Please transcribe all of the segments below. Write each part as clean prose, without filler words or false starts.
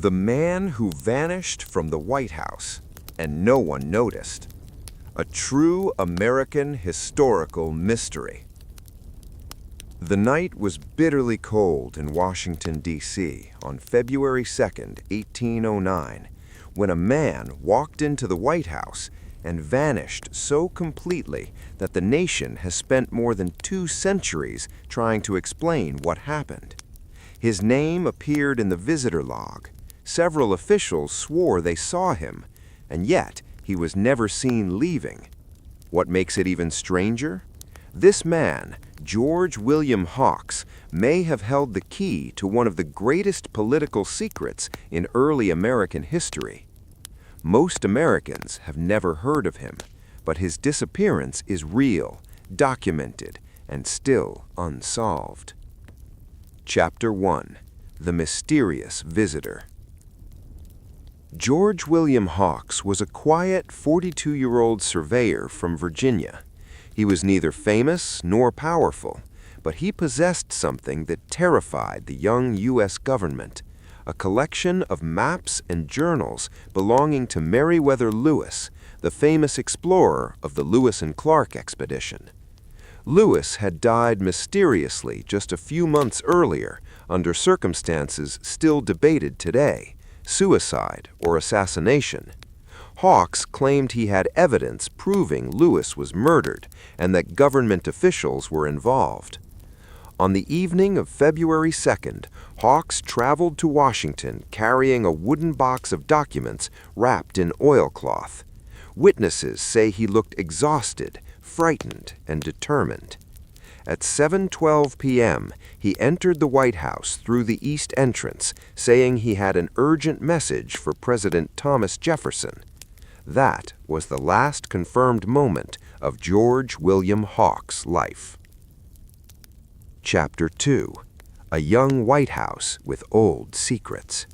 The man who vanished from the White House and no one noticed. A true American historical mystery. The night was bitterly cold in Washington, D.C. on February 2nd, 1809, when a man walked into the White House and vanished so completely that the nation has spent more than 2 centuries trying to explain what happened. His name appeared in the visitor log. Several officials swore they saw him, and yet he was never seen leaving. What makes it even stranger? This man, George William Hawks, may have held the key to one of the greatest political secrets in early American history. Most Americans have never heard of him, but his disappearance is real, documented, and still unsolved. Chapter 1: The Mysterious Visitor. George William Hawks was a quiet 42-year-old surveyor from Virginia. He was neither famous nor powerful, but he possessed something that terrified the young U.S. government: a collection of maps and journals belonging to Meriwether Lewis, the famous explorer of the Lewis and Clark expedition. Lewis had died mysteriously just a few months earlier under circumstances still debated today: suicide or assassination. Hawks claimed he had evidence proving Lewis was murdered and that government officials were involved. On the evening of February 2nd, Hawks traveled to Washington carrying a wooden box of documents wrapped in oilcloth. Witnesses say he looked exhausted, frightened, and determined. At 7:12 p.m., he entered the White House through the east entrance, saying he had an urgent message for President Thomas Jefferson. That was the last confirmed moment of George William Hawks' life. Chapter 2: A Young White House with Old Secrets.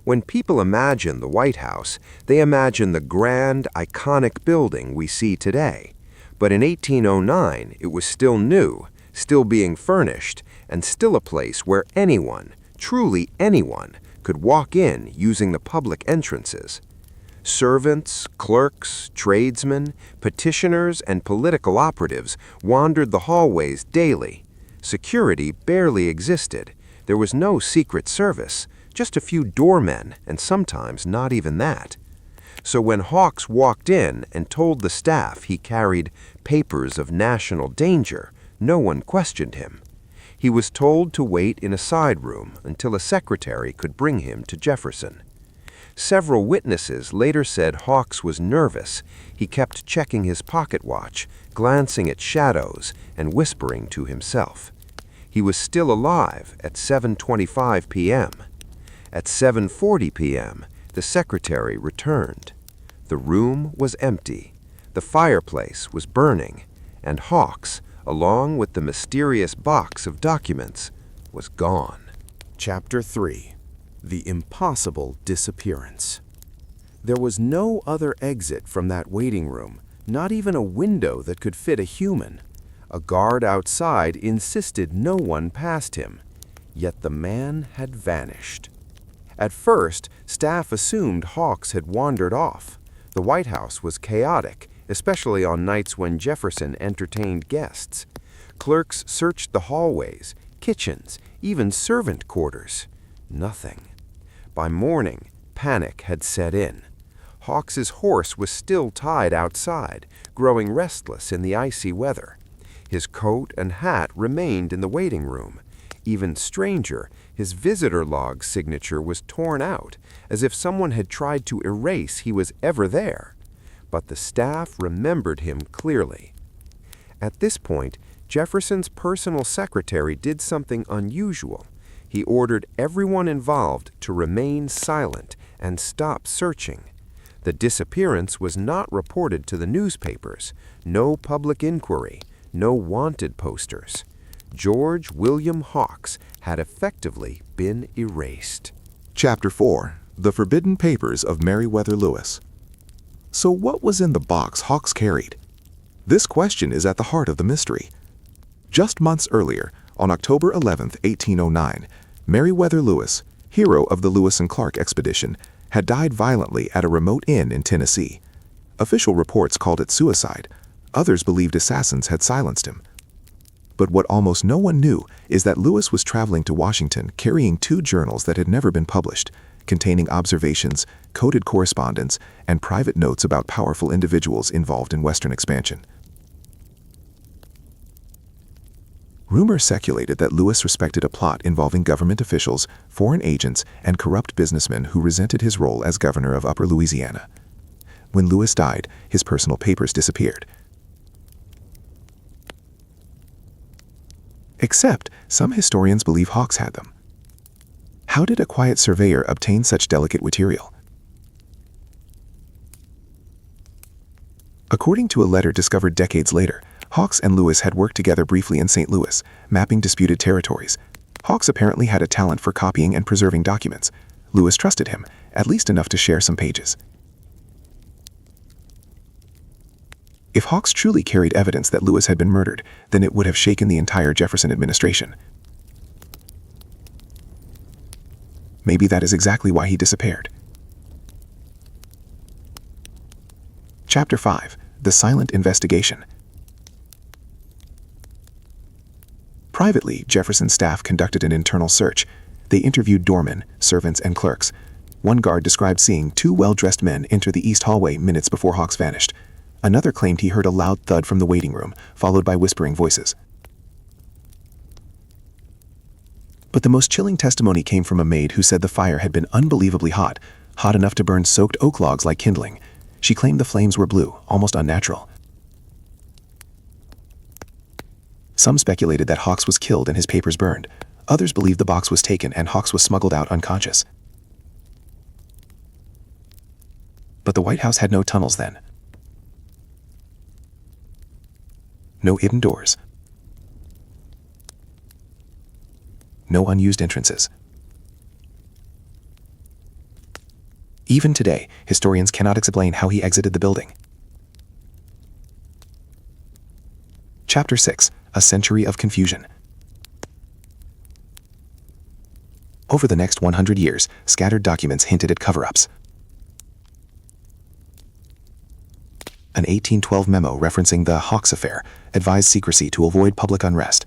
When people imagine the White House, they imagine the grand, iconic building we see today. But in 1809, it was still new, still being furnished, and still a place where anyone, truly anyone, could walk in using the public entrances. Servants, clerks, tradesmen, petitioners, and political operatives wandered the hallways daily. Security barely existed. There was no Secret Service, just a few doormen, and sometimes not even that. So when Hawks walked in and told the staff he carried papers of national danger, no one questioned him. He was told to wait in a side room until a secretary could bring him to Jefferson. Several witnesses later said Hawks was nervous. He kept checking his pocket watch, glancing at shadows, and whispering to himself. He was still alive at 7:25 p.m. At 7:40 p.m., the secretary returned. The room was empty. The fireplace was burning, and Hawks, along with the mysterious box of documents, was gone. Chapter 3: The Impossible Disappearance. There was no other exit from that waiting room, not even a window that could fit a human. A guard outside insisted no one passed him, yet the man had vanished. At first, staff assumed Hawks had wandered off. The White House was chaotic, especially on nights when Jefferson entertained guests. Clerks searched the hallways, kitchens, even servant quarters. Nothing. By morning, panic had set in. Hawks's horse was still tied outside, growing restless in the icy weather. His coat and hat remained in the waiting room. Even stranger, his visitor log signature was torn out, as if someone had tried to erase he was ever there. But the staff remembered him clearly. At this point, Jefferson's personal secretary did something unusual. He ordered everyone involved to remain silent and stop searching. The disappearance was not reported to the newspapers. No public inquiry, no wanted posters. George William Hawks had effectively been erased. Chapter 4: The Forbidden Papers of Meriwether Lewis. So what was in the box Hawks carried? This question is at the heart of the mystery. Just months earlier, on October 11, 1809, Meriwether Lewis, hero of the Lewis and Clark expedition, had died violently at a remote inn in Tennessee. Official reports called it suicide. Others believed assassins had silenced him. But what almost no one knew is that Lewis was traveling to Washington carrying 2 journals that had never been published, containing observations, coded correspondence, and private notes about powerful individuals involved in Western expansion. Rumor circulated that Lewis respected a plot involving government officials, foreign agents, and corrupt businessmen who resented his role as governor of Upper Louisiana. When Lewis died, his personal papers disappeared. Except, some historians believe Hawks had them. How did a quiet surveyor obtain such delicate material? According to a letter discovered decades later, Hawks and Lewis had worked together briefly in St. Louis, mapping disputed territories. Hawks apparently had a talent for copying and preserving documents. Lewis trusted him, at least enough to share some pages. If Hawks truly carried evidence that Lewis had been murdered, then it would have shaken the entire Jefferson administration. Maybe that is exactly why he disappeared. Chapter 5: The Silent Investigation. Privately, Jefferson's staff conducted an internal search. They interviewed doormen, servants, and clerks. One guard described seeing 2 well-dressed men enter the east hallway minutes before Hawks vanished. Another claimed he heard a loud thud from the waiting room, followed by whispering voices. But the most chilling testimony came from a maid who said the fire had been unbelievably hot, hot enough to burn soaked oak logs like kindling. She claimed the flames were blue, almost unnatural. Some speculated that Hawks was killed and his papers burned. Others believed the box was taken and Hawks was smuggled out unconscious. But the White House had no tunnels then. No hidden doors. No unused entrances. Even today, historians cannot explain how he exited the building. Chapter 6: A Century of Confusion. Over the next 100 years, scattered documents hinted at cover-ups. An 1812 memo referencing the Hawks affair advised secrecy to avoid public unrest.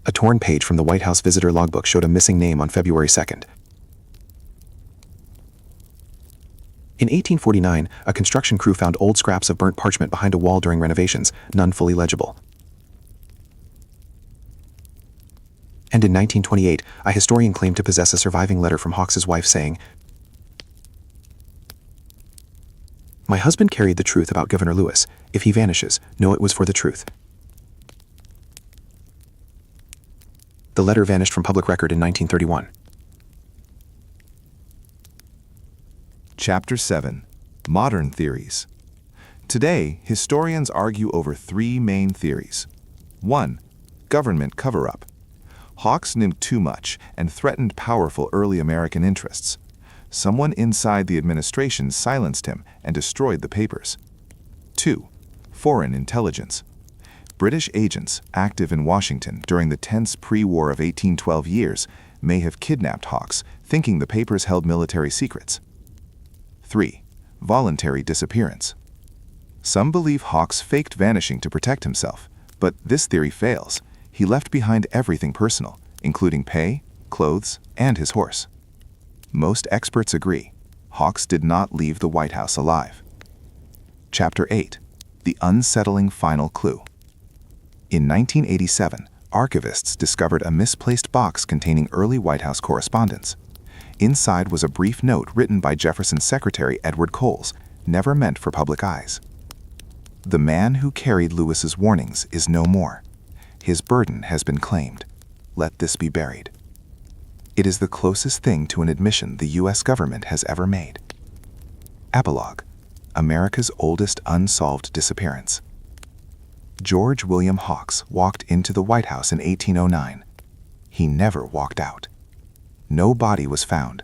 A torn page from the White House visitor logbook showed a missing name on February 2nd. In 1849, a construction crew found old scraps of burnt parchment behind a wall during renovations, none fully legible. And in 1928, a historian claimed to possess a surviving letter from Hawks's wife saying, "My husband carried the truth about Governor Lewis. If he vanishes, know it was for the truth." The letter vanished from public record in 1931. Chapter 7: Modern Theories. Today, historians argue over 3 main theories. 1. Government cover-up. Hawks knew too much and threatened powerful early American interests. Someone inside the administration silenced him and destroyed the papers. 2. Foreign intelligence. British agents active in Washington during the tense pre-war of 1812 years may have kidnapped Hawks, thinking the papers held military secrets. 3. Voluntary disappearance. Some believe Hawks faked vanishing to protect himself, but this theory fails. He left behind everything personal, including pay, clothes, and his horse. Most experts agree, Hawks did not leave the White House alive. Chapter 8: The Unsettling Final Clue. In 1987, archivists discovered a misplaced box containing early White House correspondence. Inside was a brief note written by Jefferson's secretary Edward Coles, never meant for public eyes. The man who carried Lewis's warnings is no more. His burden has been claimed. Let this be buried. It is the closest thing to an admission the U.S. government has ever made. Epilogue: America's oldest unsolved disappearance. George William Hawks walked into the White House in 1809. He never walked out. No body was found.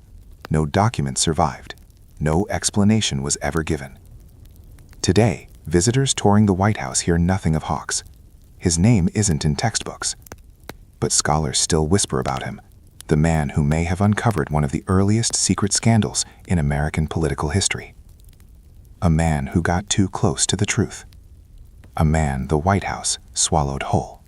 No document survived. No explanation was ever given. Today, visitors touring the White House hear nothing of Hawks. His name isn't in textbooks. but scholars still whisper about him, the man who may have uncovered one of the earliest secret scandals in American political history. A man who got too close to the truth. A man the White House swallowed whole.